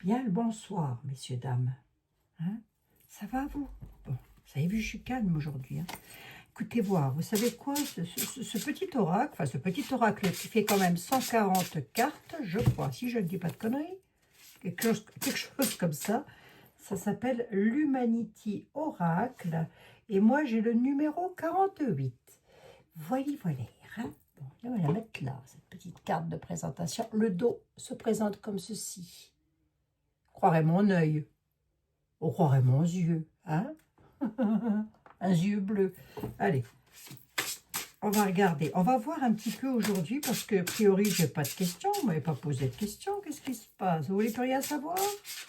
Bien le bonsoir, messieurs, dames. Hein, ça va, vous? Bon, vous avez vu, je suis calme aujourd'hui. Hein. Écoutez voir, vous savez quoi? Ce petit oracle, enfin ce petit oracle qui fait quand même 140 cartes, je crois, si je ne dis pas de conneries, quelque chose comme ça s'appelle l'Humanity Oracle. Et moi, j'ai le numéro 48. Voyez, voilà. Hein. Bon, on va la mettre là, cette petite carte de présentation. Le dos se présente comme ceci. Croirait mon œil, on croirait mon yeux, hein. Un yeux bleu. Allez, on va regarder. On va voir un petit peu aujourd'hui, parce que, a priori, je n'ai pas de questions. Vous ne m'avez pas posé de questions. Qu'est-ce qui se passe? Vous voulez plus rien savoir?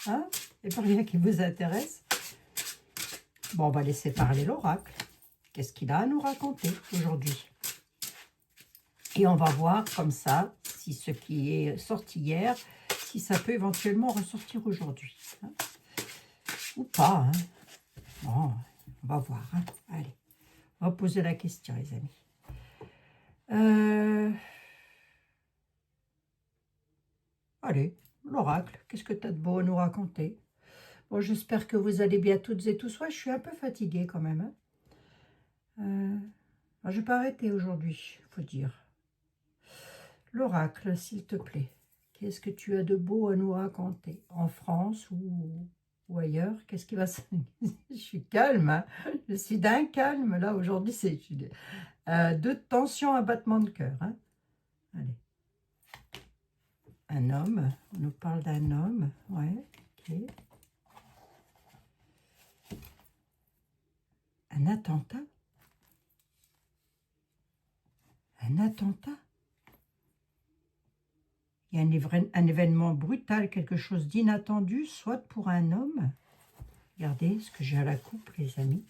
Hein? Il n'y a pas rien qui vous intéresse? Bon, on va laisser parler l'oracle. Qu'est-ce qu'il a à nous raconter aujourd'hui? Et on va voir comme ça, si ce qui est sorti hier, si ça peut éventuellement ressortir aujourd'hui. Hein? Ou pas, hein? Bon, on va voir. Hein? Allez, on va poser la question, les amis. Allez, l'oracle, qu'est-ce que tu as de beau à nous raconter? Bon, j'espère que vous allez bien toutes et tous. Ouais, je suis un peu fatiguée quand même. Hein. Je ne vais pas arrêter aujourd'hui, il faut dire. L'oracle, s'il te plaît, qu'est-ce que tu as de beau à nous raconter? En France ou ailleurs? Qu'est-ce qui va se... Je suis calme, hein. Je suis d'un calme. Là, aujourd'hui, c'est de tension, abattement de cœur. Hein. Allez. Un homme, on nous parle d'un homme, ouais, ok. Un attentat? Un attentat? Il y a un événement brutal, quelque chose d'inattendu, soit pour un homme. Regardez ce que j'ai à la coupe, les amis.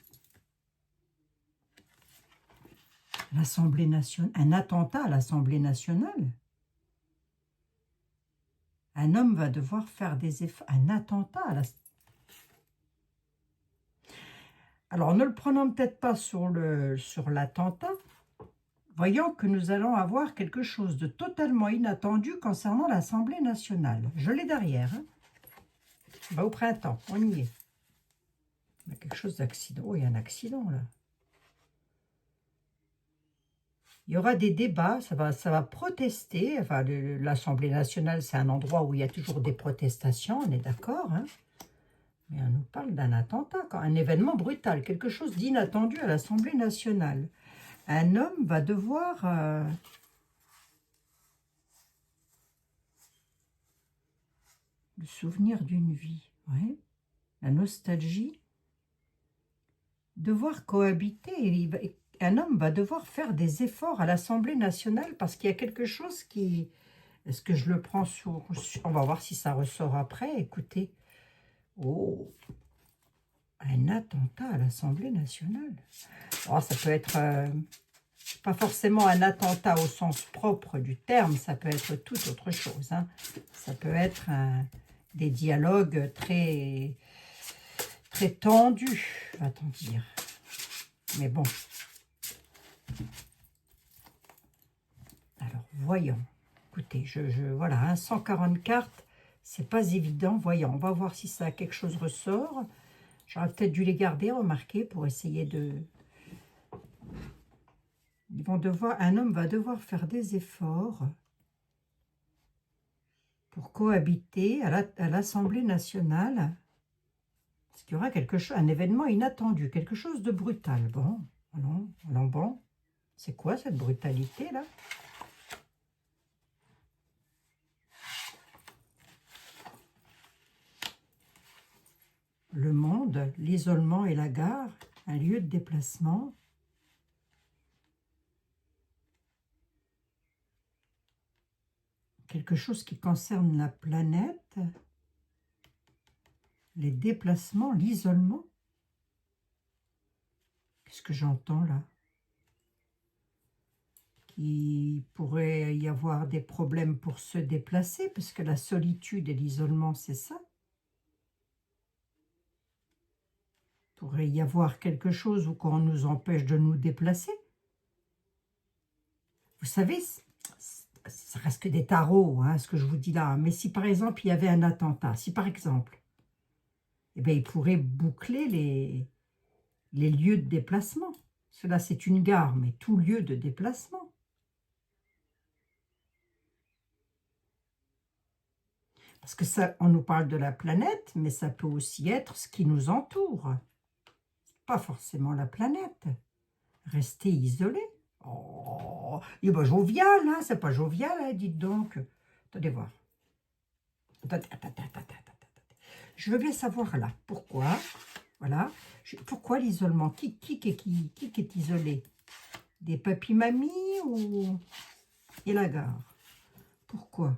L'Assemblée nationale, un attentat à l'Assemblée nationale. Un homme va devoir faire des efforts. Un attentat à la... Alors, ne le prenons peut-être pas sur l'attentat. Voyons que nous allons avoir quelque chose de totalement inattendu concernant l'Assemblée nationale. Je l'ai derrière. Hein. Au printemps, on y est. Il y a quelque chose d'accident. Oh, il y a un accident là. Il y aura des débats, ça va protester. Enfin, l'Assemblée nationale, c'est un endroit où il y a toujours des protestations, on est d'accord. Hein. Mais on nous parle d'un attentat, un événement brutal, quelque chose d'inattendu à l'Assemblée nationale. Un homme va devoir... le souvenir d'une vie, ouais. La nostalgie. Devoir cohabiter. Un homme va devoir faire des efforts à l'Assemblée nationale parce qu'il y a quelque chose qui... Est-ce que je le prends sur... On va voir si ça ressort après. Écoutez. Oh, un attentat à l'Assemblée nationale. Oh, ça peut être... pas forcément un attentat au sens propre du terme. Ça peut être tout autre chose. Hein. Ça peut être des dialogues très tendus, va-t-on dire. Mais bon. Alors, voyons. Écoutez, voilà, hein, 140 cartes, c'est pas évident. Voyons, on va voir si ça quelque chose ressort. J'aurais peut-être dû les garder, remarquez, pour essayer de... Un homme va devoir faire des efforts pour cohabiter à l'Assemblée nationale. Parce qu'il y aura un événement inattendu, quelque chose de brutal. Bon, allons, bon. C'est quoi cette brutalité-là? Le monde, l'isolement et la gare, un lieu de déplacement. Quelque chose qui concerne la planète, les déplacements, l'isolement. Qu'est-ce que j'entends là? Qu'il pourrait y avoir des problèmes pour se déplacer, parce que la solitude et l'isolement, c'est ça. Il pourrait y avoir quelque chose où qu'on nous empêche de nous déplacer. Vous savez, ça reste que des tarots, hein, ce que je vous dis là. Mais si par exemple, il y avait un attentat, si par exemple, eh bien, il pourrait boucler les lieux de déplacement. Cela, c'est une gare, mais tout lieu de déplacement. Parce que ça, on nous parle de la planète, mais ça peut aussi être ce qui nous entoure. Pas forcément la planète. Rester isolé. Oh, il est pas jovial, hein, c'est pas jovial, hein, dites donc. Attendez voir. Je veux bien savoir là, pourquoi, voilà, pourquoi l'isolement, qui est isolé? Des papis-mamies ou et la gare? Pourquoi?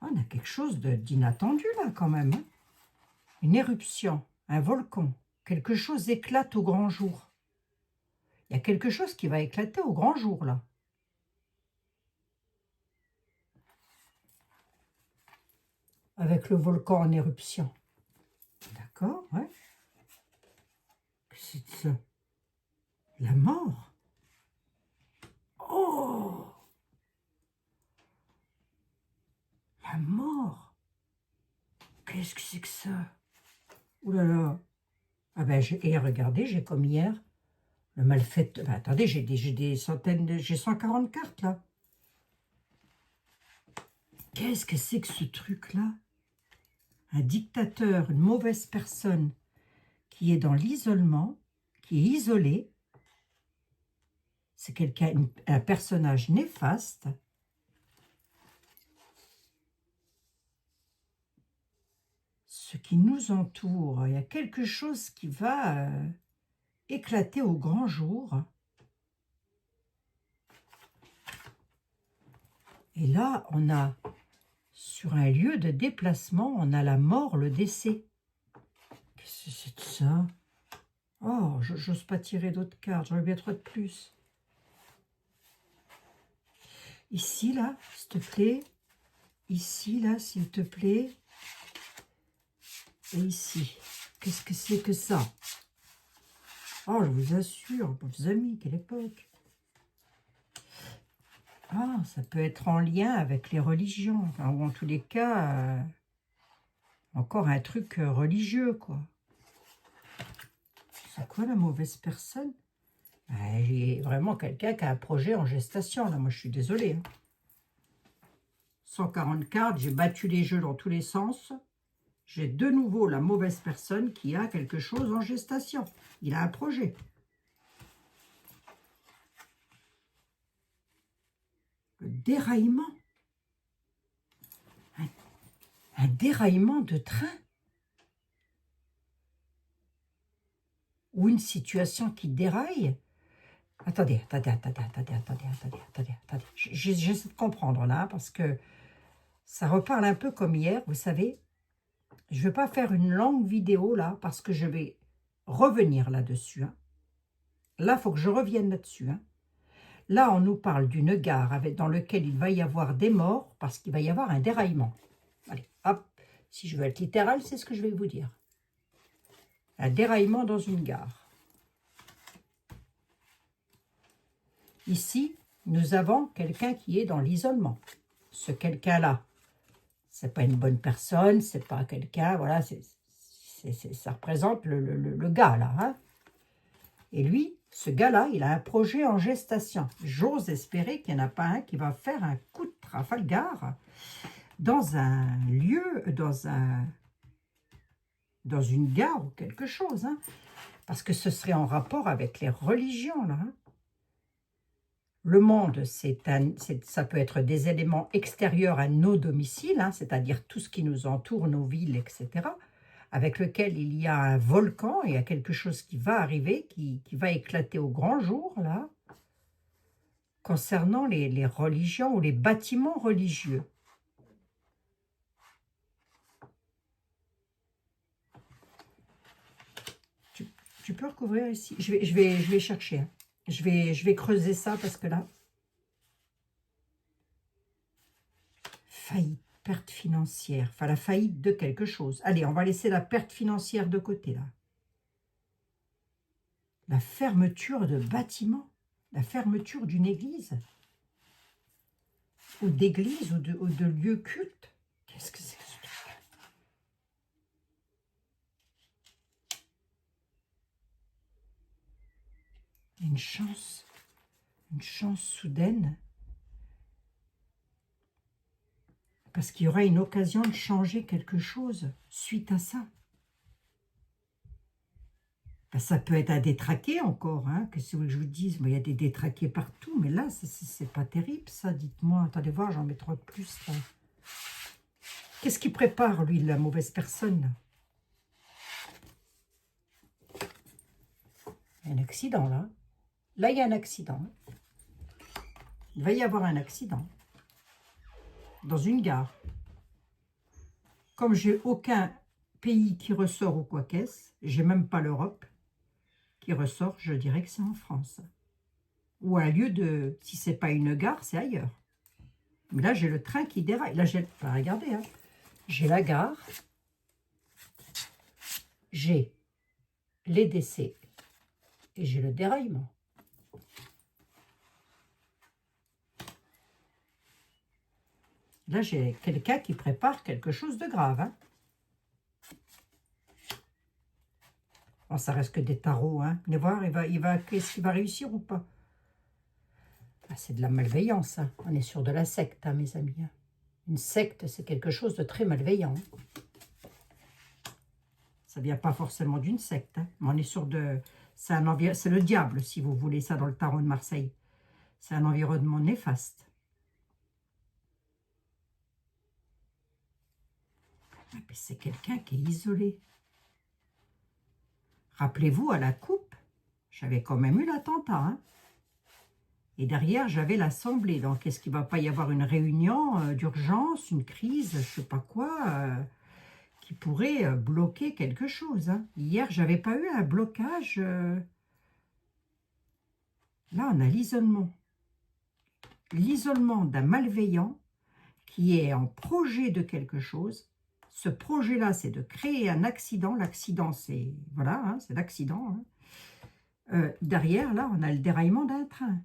On a quelque chose d'inattendu là quand même, hein. Une éruption, un volcan, quelque chose éclate au grand jour. Il y a quelque chose qui va éclater au grand jour là. Avec le volcan en éruption. D'accord, ouais. C'est ça. La mort. Oh! La mort. Qu'est-ce que c'est que ça? Ouh là là. Ah ben, et regardez, j'ai comme hier, le malfait. Ben, attendez, j'ai des centaines, j'ai 140 cartes là. Qu'est-ce que c'est que ce truc-là? Un dictateur, une mauvaise personne qui est dans l'isolement, qui est isolé. C'est quelqu'un, un personnage néfaste. Ce qui nous entoure, il y a quelque chose qui va éclater au grand jour. Et là, on a, sur un lieu de déplacement, on a la mort, le décès. Qu'est-ce que c'est que ça? Oh, j'ose pas tirer d'autres cartes, j'aurais bien trois de plus. Ici, là, s'il te plaît. Ici, là, s'il te plaît. Et ici. Qu'est-ce que c'est que ça? Oh, je vous assure, vos amis, quelle époque. Ah, ça peut être en lien avec les religions, enfin, ou en tous les cas, encore un truc religieux, quoi. C'est quoi la mauvaise personne? J'ai vraiment quelqu'un qui a un projet en gestation, là, moi je suis désolée. Hein. 140 cartes, j'ai battu les jeux dans tous les sens. J'ai de nouveau la mauvaise personne qui a quelque chose en gestation. Il a un projet. Le déraillement. Un déraillement de train. Ou une situation qui déraille. Attendez. J'essaie de comprendre là, parce que ça reparle un peu comme hier, vous savez. Je ne vais pas faire une longue vidéo là, parce que je vais revenir là-dessus. Hein. Là, il faut que je revienne là-dessus. Hein. Là, on nous parle d'une gare dans laquelle il va y avoir des morts, parce qu'il va y avoir un déraillement. Allez, hop, si je veux être littéral, c'est ce que je vais vous dire. Un déraillement dans une gare. Ici, nous avons quelqu'un qui est dans l'isolement. Ce quelqu'un-là, c'est pas une bonne personne, c'est pas quelqu'un, voilà, ça représente le gars, là. Hein. Et lui, ce gars-là, il a un projet en gestation. J'ose espérer qu'il n'y en a pas un qui va faire un coup de Trafalgar dans un lieu, dans une gare ou quelque chose. Hein. Parce que ce serait en rapport avec les religions, là. Hein. Le monde, ça peut être des éléments extérieurs à nos domiciles, hein, c'est-à-dire tout ce qui nous entoure, nos villes, etc., avec lequel il y a un volcan, il y a quelque chose qui va arriver, qui va éclater au grand jour, là, concernant les religions ou les bâtiments religieux. Tu peux recouvrir ici. Je vais chercher. Hein. Je vais creuser ça parce que là... Faillite, perte financière. Enfin, la faillite de quelque chose. Allez, on va laisser la perte financière de côté, là. La fermeture de bâtiment. La fermeture d'une église. ou d'église ou de lieu culte. Qu'est-ce que c'est que ce truc? Une chance soudaine. Parce qu'il y aura une occasion de changer quelque chose suite à ça. Ben, ça peut être à détraquer encore, hein, que si vous voulez que je vous dise, il y a des détraqués partout, mais là, c'est pas terrible, ça, dites-moi. Attendez voir, j'en mets 3 de plus, là. Qu'est-ce qui prépare, lui, la mauvaise personne, là? Il y a un accident, là. Là, il y a un accident. Il va y avoir un accident. Dans une gare. Comme j'ai aucun pays qui ressort ou quoi qu'est-ce, j'ai même pas l'Europe qui ressort, je dirais que c'est en France. Ou à un lieu de... Si c'est pas une gare, c'est ailleurs. Mais là, j'ai le train qui déraille. Là, j'ai... Enfin, regardez, hein. J'ai la gare. J'ai les décès. Et j'ai le déraillement. Là, j'ai quelqu'un qui prépare quelque chose de grave, hein. Bon, ça reste que des tarots, hein. Venez voir, est-ce qu'il va réussir ou pas? Ah, c'est de la malveillance, hein. On est sur de la secte, hein, mes amis. Une secte, c'est quelque chose de très malveillant. Ça ne vient pas forcément d'une secte, hein. Mais on est sur de... C'est le diable, si vous voulez ça, dans le tarot de Marseille. C'est un environnement néfaste. Ah, mais c'est quelqu'un qui est isolé. Rappelez-vous, à la coupe, j'avais quand même eu l'attentat, hein. Et derrière, j'avais l'assemblée. Donc, est-ce qu'il ne va pas y avoir une réunion d'urgence, une crise, je ne sais pas quoi, qui pourrait bloquer quelque chose, hein. Hier, je n'avais pas eu un blocage. Là, on a l'isolement. L'isolement d'un malveillant qui est en projet de quelque chose. Ce projet-là, c'est de créer un accident. L'accident, c'est... Voilà, hein, c'est l'accident. Hein. Derrière, là, on a le déraillement d'un train.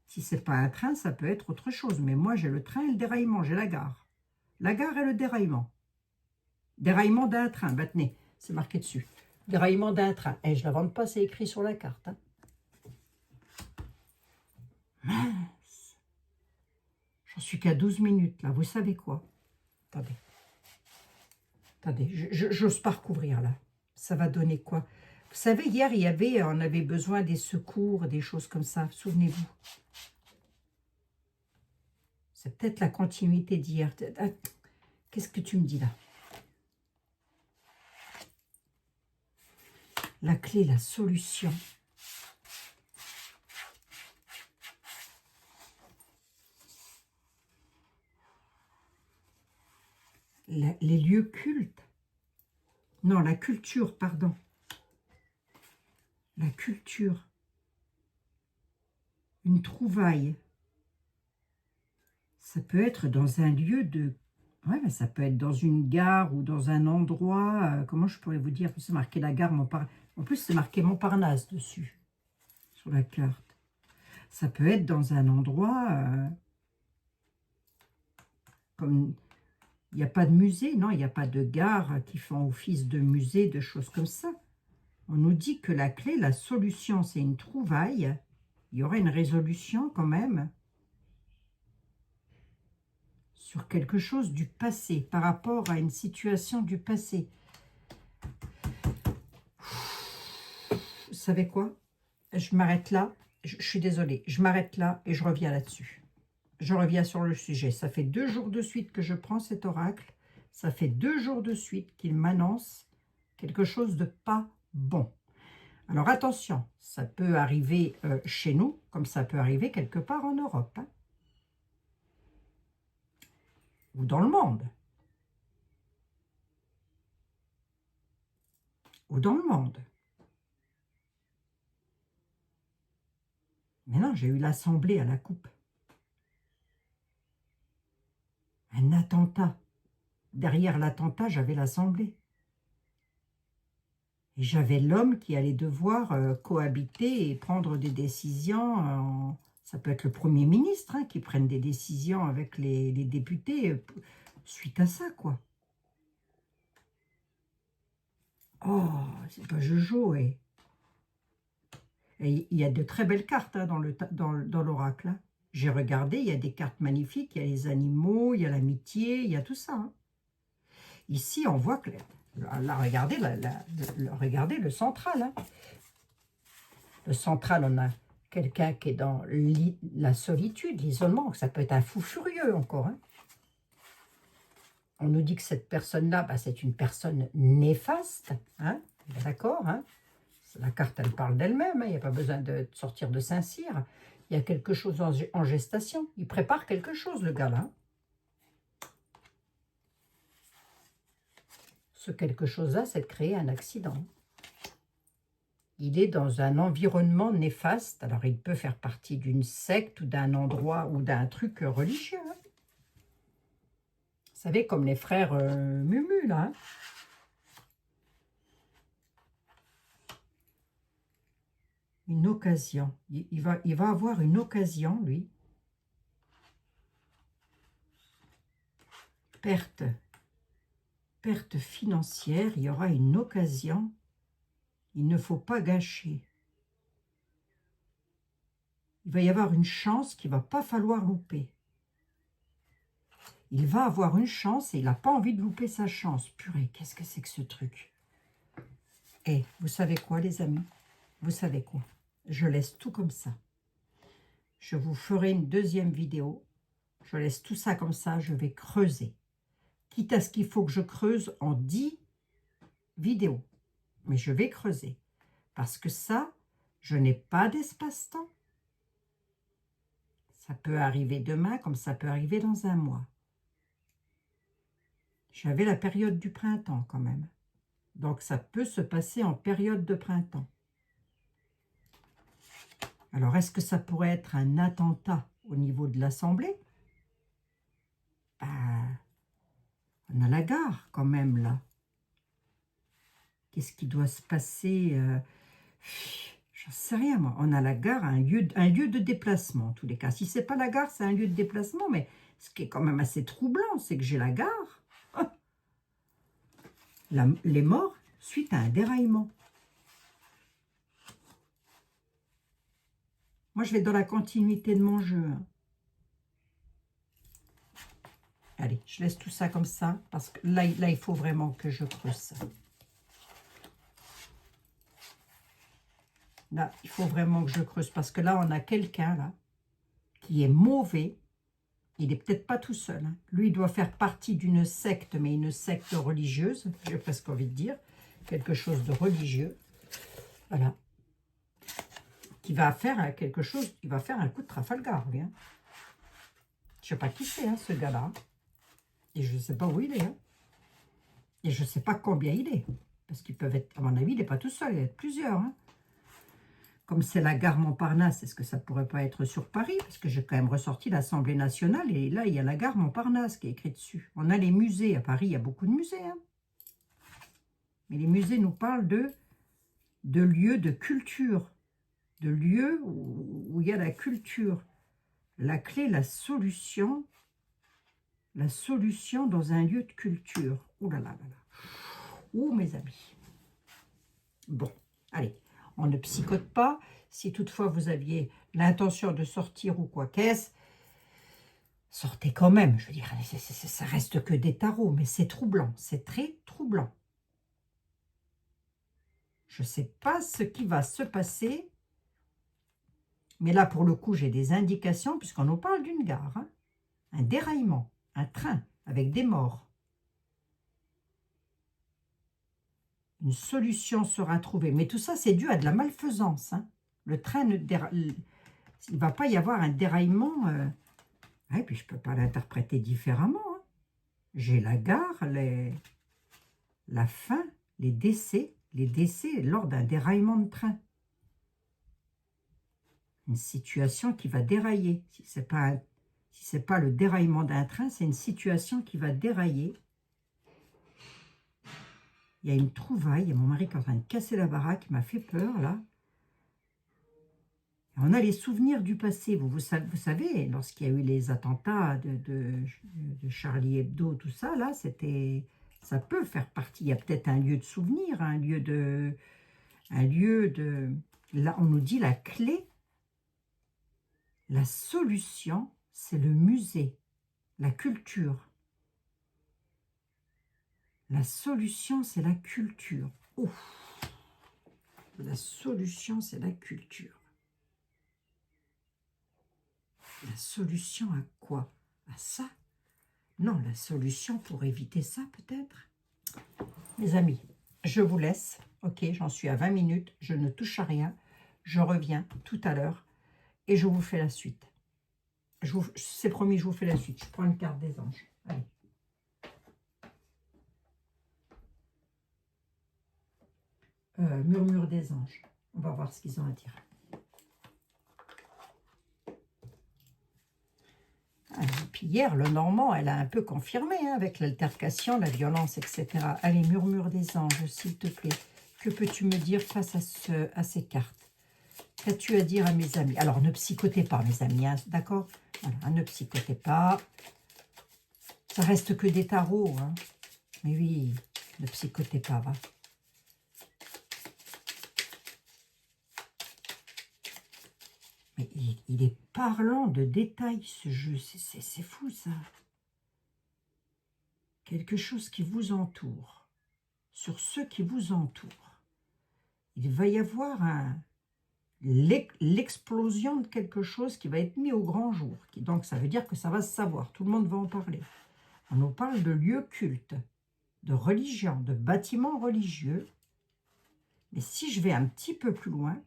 Si ce n'est pas un train, ça peut être autre chose. Mais moi, j'ai le train et le déraillement. J'ai la gare. La gare et le déraillement. Déraillement d'un train. Bah, tenez, c'est marqué dessus. Déraillement d'un train. Et je ne l'invente pas, c'est écrit sur la carte. Hein. Mince. J'en suis qu'à 12 minutes, là. Vous savez quoi? Attendez. Attendez, j'ose pas recouvrir, là. Ça va donner quoi? Vous savez, hier, on avait besoin des secours, des choses comme ça. Souvenez-vous. C'est peut-être la continuité d'hier. Qu'est-ce que tu me dis, là? La clé, la solution. Les lieux cultes. Non, la culture, pardon. La culture. Une trouvaille. Ça peut être dans un lieu de... Ouais, mais ça peut être dans une gare ou dans un endroit... comment je pourrais vous dire? C'est marqué la gare Montparnasse. En plus, c'est marqué Montparnasse dessus, sur la carte. Ça peut être dans un endroit... comme... Il n'y a pas de musée, non, il n'y a pas de gare qui font office de musée, de choses comme ça. On nous dit que la clé, la solution, c'est une trouvaille. Il y aurait une résolution quand même sur quelque chose du passé, par rapport à une situation du passé. Vous savez quoi? Je m'arrête là. Je suis désolée. Je m'arrête là et je reviens là-dessus. Je reviens sur le sujet. Ça fait 2 jours de suite que je prends cet oracle. Ça fait 2 jours de suite qu'il m'annonce quelque chose de pas bon. Alors attention, ça peut arriver chez nous, comme ça peut arriver quelque part en Europe. Hein, ou dans le monde. Ou dans le monde. Mais non, j'ai eu l'assemblée à la coupe. Un attentat. Derrière l'attentat, j'avais l'assemblée. Et j'avais l'homme qui allait devoir cohabiter et prendre des décisions. Ça peut être le Premier ministre qui prenne des décisions avec les députés suite à ça, quoi. Oh, c'est pas Jojo, Et il y a de très belles cartes dans l'oracle. J'ai regardé, il y a des cartes magnifiques, il y a les animaux, il y a l'amitié, il y a tout ça. Ici, on voit que... Là, regardez, regardez le central. Le central, on a quelqu'un qui est dans la solitude, l'isolement. Ça peut être un fou furieux encore. On nous dit que cette personne-là, c'est une personne néfaste. D'accord. La carte, elle parle d'elle-même. Il n'y a pas besoin de sortir de Saint-Cyr. Il y a quelque chose en gestation. Il prépare quelque chose, le gars-là. Ce quelque chose-là, c'est de créer un accident. Il est dans un environnement néfaste. Alors, il peut faire partie d'une secte ou d'un endroit ou d'un truc religieux. Vous savez, comme les frères Mumu, là. Une occasion. Il va avoir une occasion, lui. Perte financière, il y aura une occasion. Il ne faut pas gâcher. Il va y avoir une chance qu'il ne va pas falloir louper. Il va avoir une chance et il n'a pas envie de louper sa chance. Purée, qu'est-ce que c'est que ce truc? Et vous savez quoi, les amis? Vous savez quoi? Je laisse tout comme ça. Je vous ferai une deuxième vidéo. Je laisse tout ça comme ça, je vais creuser. Quitte à ce qu'il faut que je creuse en 10 vidéos. Mais je vais creuser. Parce que ça, je n'ai pas d'espace-temps. Ça peut arriver demain comme ça peut arriver dans un mois. J'avais la période du printemps quand même. Donc ça peut se passer en période de printemps. Alors est-ce que ça pourrait être un attentat au niveau de l'Assemblée? On a la gare quand même là. Qu'est-ce qui doit se passer? J'en sais rien moi. On a la gare, un lieu de déplacement en tous les cas. Si c'est pas la gare, c'est un lieu de déplacement. Mais ce qui est quand même assez troublant, c'est que j'ai la gare. Les morts suite à un déraillement. Moi, je vais dans la continuité de mon jeu. Allez, je laisse tout ça comme ça, parce que là il faut vraiment que je creuse ça. Là, il faut vraiment que je creuse, parce que là, on a quelqu'un, là, qui est mauvais. Il n'est peut-être pas tout seul. Lui, il doit faire partie d'une secte, mais une secte religieuse, j'ai presque envie de dire, quelque chose de religieux. Voilà. Qui va faire quelque chose, il va faire un coup de Trafalgar, lui. Je ne sais pas qui c'est, ce gars-là. Et je ne sais pas où il est. Et je ne sais pas combien il est. Parce qu'ils peuvent être, à mon avis, il n'est pas tout seul, il y a plusieurs. Comme c'est la gare Montparnasse, est-ce que ça ne pourrait pas être sur Paris? Parce que j'ai quand même ressorti l'Assemblée nationale et là, il y a la gare Montparnasse qui est écrit dessus. On a les musées. À Paris, il y a beaucoup de musées. Mais les musées nous parlent de lieux de culture. De lieux où il y a la culture. La clé, la solution dans un lieu de culture. Ouh là là là là. Ouh, mes amis. Bon, allez, on ne psychote pas. Si toutefois vous aviez l'intention de sortir ou quoi qu'est-ce, sortez quand même. Je veux dire, ça reste que des tarots, mais c'est troublant. C'est très troublant. Je ne sais pas ce qui va se passer. Mais là, pour le coup, j'ai des indications, puisqu'on nous parle d'une gare. Un déraillement, un train avec des morts. Une solution sera trouvée. Mais tout ça, c'est dû à de la malfaisance. Le train, il ne va pas y avoir un déraillement. Et puis, je ne peux pas l'interpréter différemment. J'ai la gare, la fin, les décès lors d'un déraillement de train. Une situation qui va dérailler. Si ce n'est pas le déraillement d'un train, c'est une situation qui va dérailler. Il y a une trouvaille, il y a mon mari qui est en train de casser la baraque, il m'a fait peur, là. On a les souvenirs du passé. Vous savez, lorsqu'il y a eu les attentats de Charlie Hebdo, tout ça, là, ça peut faire partie. Il y a peut-être un lieu de souvenir, Là, on nous dit la clé, la solution, c'est le musée, la culture. La solution, c'est la culture. Ouf. La solution, c'est la culture. La solution à quoi? À ça? Non, la solution pour éviter ça, peut-être. Mes amis, je vous laisse. Ok, j'en suis à 20 minutes. Je ne touche à rien. Je reviens tout à l'heure et je vous fais la suite. C'est promis, je vous fais la suite. Je prends une carte des anges. Allez. Murmure des anges. On va voir ce qu'ils ont à dire. Et puis hier, le Normand, elle a un peu confirmé, hein, avec l'altercation, la violence, etc. Allez, murmure des anges, s'il te plaît. Que peux-tu me dire face à ces cartes? Qu'as-tu à dire à mes amis? Alors, ne psychotez pas, mes amis, hein, d'accord? Voilà, ne psychotez pas. Ça reste que des tarots, hein. Mais oui, ne psychotez pas, va. Mais il est parlant de détails, ce jeu. C'est fou, ça. Quelque chose qui vous entoure. Sur ceux qui vous entourent. Il va y avoir l'explosion de quelque chose qui va être mis au grand jour. Donc, ça veut dire que ça va se savoir. Tout le monde va en parler. On nous parle de lieux cultes, de religion, de bâtiments religieux. Mais si je vais un petit peu plus loin,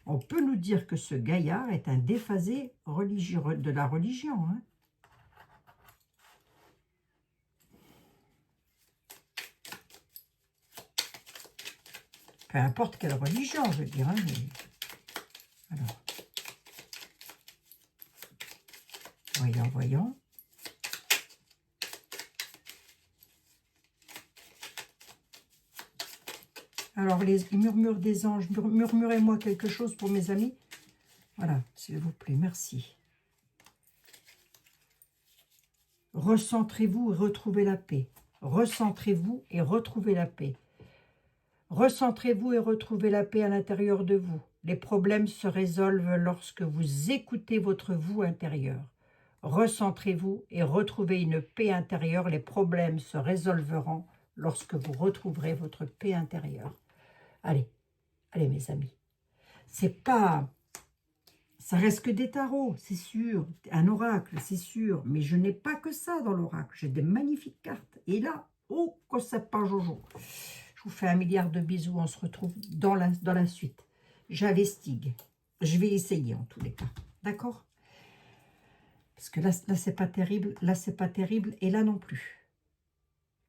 on peut nous dire que ce gaillard est un déphasé religieux, de la religion. Hein. Peu importe quelle religion, je veux dire. Hein, mais... Alors, voyons. Alors, les murmures des anges, murmurez-moi quelque chose pour mes amis. Voilà, s'il vous plaît, merci. Recentrez-vous et retrouvez la paix. Recentrez-vous et retrouvez la paix. Recentrez-vous et retrouvez la paix à l'intérieur de vous. Les problèmes se résolvent lorsque vous écoutez votre vous intérieur. Recentrez-vous et retrouvez une paix intérieure. Les problèmes se résolveront lorsque vous retrouverez votre paix intérieure. Allez, mes amis. C'est pas... Ça reste que des tarots, c'est sûr. Un oracle, c'est sûr. Mais je n'ai pas que ça dans l'oracle. J'ai des magnifiques cartes. Et là, oh, que ça pas Jojo. Je vous fais 1 milliard de bisous. On se retrouve dans la suite. J'investigue. Je vais essayer en tous les cas. D'accord? Parce que là c'est pas terrible. Là, c'est pas terrible. Et là non plus.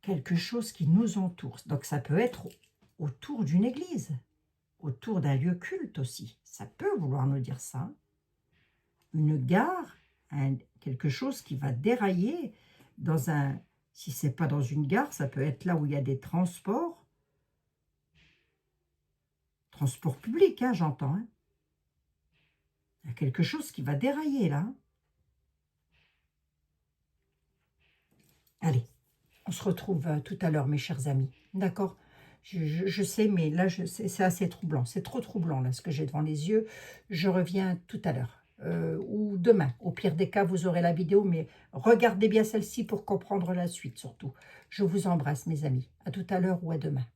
Quelque chose qui nous entoure. Donc, ça peut être autour d'une église. Autour d'un lieu culte aussi. Ça peut vouloir nous dire ça. Une gare, quelque chose qui va dérailler dans un... Si ce n'est pas dans une gare, ça peut être là où il y a des transports. Transport public, hein, j'entends. Hein. Il y a quelque chose qui va dérailler là. Allez, on se retrouve tout à l'heure, mes chers amis. D'accord ? Je sais, mais là, c'est assez troublant. C'est trop troublant, là, ce que j'ai devant les yeux. Je reviens tout à l'heure. Ou demain. Au pire des cas, vous aurez la vidéo, mais regardez bien celle-ci pour comprendre la suite, surtout. Je vous embrasse, mes amis. À tout à l'heure ou à demain.